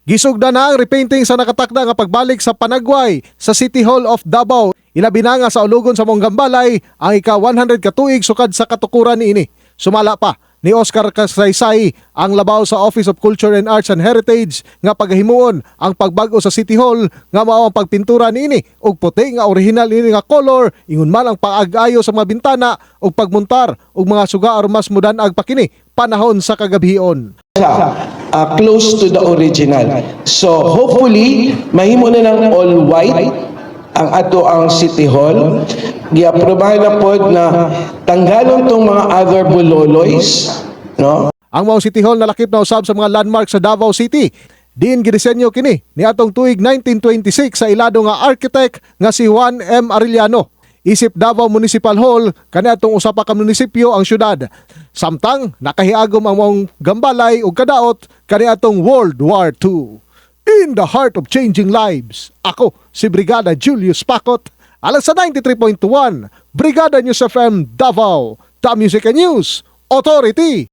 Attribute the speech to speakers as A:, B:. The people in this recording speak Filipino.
A: Gisugda na ang repainting sa nakatakda nga pagbalik sa Panagway sa City Hall of Davao. Ilabi na nga sa ulugon sa Monggambalay ang ika-100 katuig sukad sa katukuran niini. Sumala pa ni Oscar Casaysay ang labaw sa Office of Culture and Arts and Heritage nga paghimuon ang pagbago sa City Hall nga mao ang pagpintura niini og puti nga original ini nga color, ingon man ang paag-ayo sa mga bintana ug pagmuntar og mga suga aron mas mudan-ag pa kini panahon sa kagabhion.
B: Close to the original. So hopefully mahimo na ng all white ang ato ang City Hall. Giaprobahan na pod na tanggalon tong mga other buloloys, no?
A: Ang mao City Hall nalakip na usab sa mga landmark sa Davao City. Diin gidisenyo kini ni atong tuig 1926 sa ilado nga architect nga si Juan M. Arellano. Isip Davao Municipal Hall kani atong usa pa ka munisipyo ang syudad. Samtang nakahiagom ang mong gambalay ug kadaot kani atong World War II. In the heart of changing lives, ako si Brigada Julius Pacot, alang sa 93.1 Brigada News FM Davao, The Music and News Authority.